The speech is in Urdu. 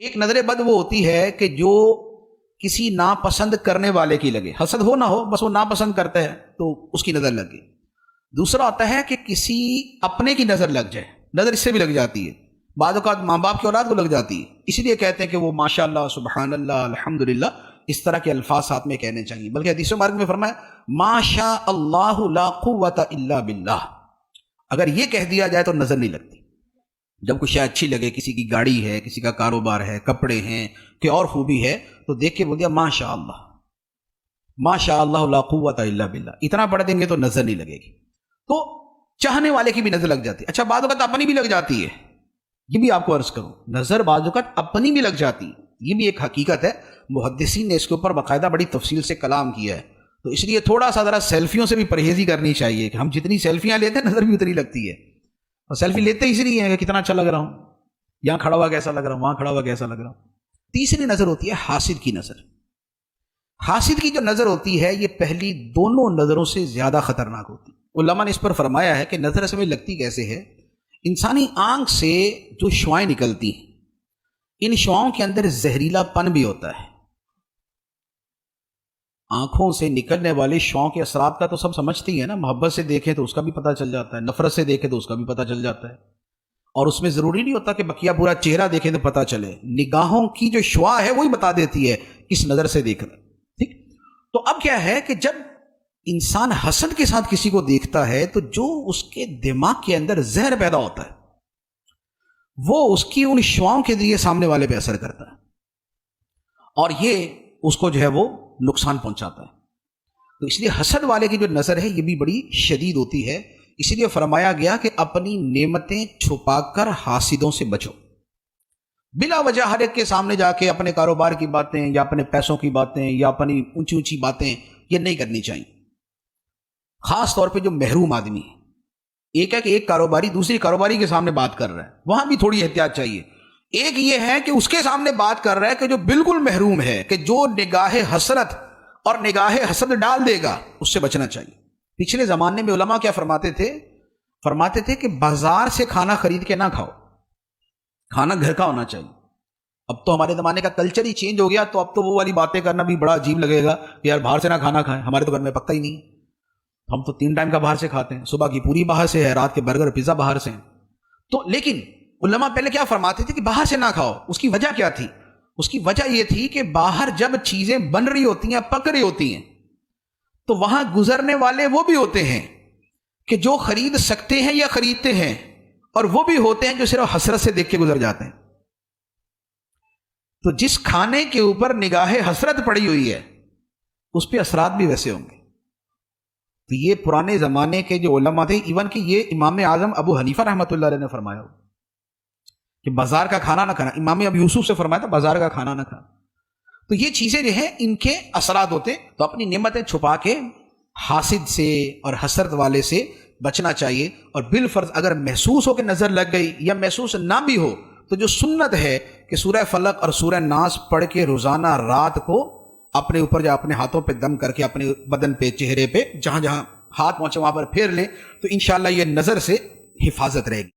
ایک نظر بد وہ ہوتی ہے کہ جو کسی ناپسند کرنے والے کی لگے، حسد ہو نہ ہو، بس وہ ناپسند کرتا ہے تو اس کی نظر لگ گئی۔ دوسرا ہوتا ہے کہ کسی اپنے کی نظر لگ جائے، نظر اس سے بھی لگ جاتی ہے، بعض اوقات ماں باپ کی اولاد کو لگ جاتی ہے، اسی لیے کہتے ہیں کہ وہ ماشاء اللہ، سبحان اللہ، الحمدللہ، اس طرح کے الفاظ ساتھ میں کہنے چاہیے۔ بلکہ حدیث مبارک میں فرمایا ماشاء اللہ لا قوت الا باللہ، اگر یہ کہہ دیا جائے تو نظر نہیں لگتی۔ جب کوئی شے اچھی لگے، کسی کی گاڑی ہے، کسی کا کاروبار ہے، کپڑے ہیں، کہ اور خوبی ہے، تو دیکھ کے بول دیا ماشاء اللہ، ماشاء اللہ لا قوت الا باللہ، اتنا پڑھ دیں گے تو نظر نہیں لگے گی۔ تو چاہنے والے کی بھی نظر لگ جاتی ہے۔ اچھا، بعض اوقات اپنی بھی لگ جاتی ہے، یہ بھی آپ کو عرض کروں، نظر بعض اوقات اپنی بھی لگ جاتی ہے، یہ بھی ایک حقیقت ہے۔ محدثین نے اس کے اوپر باقاعدہ بڑی تفصیل سے کلام کیا ہے، تو اس لیے تھوڑا سا ذرا سیلفیوں سے بھی پرہیزی کرنی چاہیے کہ ہم جتنی سیلفیاں لیتے ہیں نظر بھی اتنی لگتی ہے، اور سیلفی لیتے اس لیے ہیں کہ کتنا اچھا لگ رہا ہوں، یہاں کھڑا ہوا کیسا لگ رہا ہوں، وہاں کھڑا ہوا کیسا لگ رہا ہوں۔ تیسری نظر ہوتی ہے حاسد کی نظر۔ حاسد کی جو نظر ہوتی ہے یہ پہلی دونوں نظروں سے زیادہ خطرناک ہوتی ہے۔ علماء نے اس پر فرمایا ہے کہ نظر اصل میں لگتی کیسے ہے؟ انسانی آنکھ سے جو شعاعیں نکلتی ہیں، ان شعاؤں کے اندر زہریلا پن بھی ہوتا ہے۔ آنکھوں سے نکلنے والے شعاؤں کے اثرات کا تو سب سمجھتی ہیں نا، محبت سے دیکھیں تو اس کا بھی پتہ چل جاتا ہے، نفرت سے دیکھیں تو اس کا بھی پتہ چل جاتا ہے، اور اس میں ضروری نہیں ہوتا کہ بقیہ پورا چہرہ دیکھیں تو پتہ چلے، نگاہوں کی جو شعاع ہے وہی بتا دیتی ہے کس نظر سے دیکھ رہا ہے۔ ٹھیک، تو اب کیا ہے کہ جب انسان حسد کے ساتھ کسی کو دیکھتا ہے تو جو اس کے دماغ کے اندر زہر پیدا ہوتا ہے وہ اس کی ان شعاؤں کے ذریعے سامنے والے پہ اثر کرتا ہے، اور یہ اس کو جو ہے وہ نقصان پہنچاتا ہے۔ تو اس لیے حسد والے کی جو نظر ہے یہ بھی بڑی شدید ہوتی ہے، اسی لیے فرمایا گیا کہ اپنی نعمتیں چھپا کر حاسدوں سے بچو۔ بلا وجہ ہر ایک کے سامنے جا کے اپنے کاروبار کی باتیں یا اپنے پیسوں کی باتیں یا اپنی اونچی اونچی باتیں یہ نہیں کرنی چاہیے، خاص طور پہ جو محروم آدمی ہے۔ ایک ہے کہ ایک کاروباری دوسری کاروباری کے سامنے بات کر رہا ہے، وہاں بھی تھوڑی احتیاط چاہیے۔ ایک یہ ہے کہ اس کے سامنے بات کر رہا ہے کہ جو بالکل محروم ہے، کہ جو نگاہ حسرت اور نگاہ حسد ڈال دے گا، اس سے بچنا چاہیے۔ پچھلے زمانے میں علماء کیا فرماتے تھے کہ بازار سے کھانا خرید کے نہ کھاؤ، کھانا گھر کا ہونا چاہیے۔ اب تو ہمارے زمانے کا کلچر ہی چینج ہو گیا، تو اب تو وہ والی باتیں کرنا بھی بڑا عجیب لگے گا کہ یار باہر سے نہ کھانا کھائیں، ہمارے تو گھر میں پکتا ہی نہیں، ہم تو 3 ٹائم کا باہر سے کھاتے ہیں، صبح کی پوری باہر سے ہے، رات کے برگر پیزا باہر سے ہیں۔ تو لیکن علماء پہلے کیا فرماتے تھے کہ باہر سے نہ کھاؤ۔ اس کی وجہ کیا تھی؟ اس کی وجہ یہ تھی کہ باہر جب چیزیں بن رہی ہوتی ہیں، پک رہی ہوتی ہیں، تو وہاں گزرنے والے وہ بھی ہوتے ہیں کہ جو خرید سکتے ہیں یا خریدتے ہیں، اور وہ بھی ہوتے ہیں جو صرف حسرت سے دیکھ کے گزر جاتے ہیں۔ تو جس کھانے کے اوپر نگاہ حسرت پڑی ہوئی ہے اس پہ اثرات بھی ویسے ہوں گے۔ تو یہ پرانے زمانے کے جو علماء تھے، ایون کہ یہ امام اعظم ابو حنیفہ رحمۃ اللہ علیہ نے فرمایا کہ بازار کا کھانا نہ کھانا، امام ابو یوسف سے فرمایا تھا بازار کا کھانا نہ کھانا۔ تو یہ چیزیں جو ہیں ان کے اثرات ہوتے، تو اپنی نعمتیں چھپا کے حاسد سے اور حسرت والے سے بچنا چاہیے، اور بالفرض اگر محسوس ہو کہ نظر لگ گئی یا محسوس نہ بھی ہو تو جو سنت ہے کہ سورہ فلق اور سورہ ناس پڑھ کے روزانہ رات کو اپنے اوپر یا اپنے ہاتھوں پہ دم کر کے اپنے بدن پہ، چہرے پہ، جہاں جہاں ہاتھ پہنچے وہاں پر پھیر لیں، تو انشاءاللہ یہ نظر سے حفاظت رہے گی۔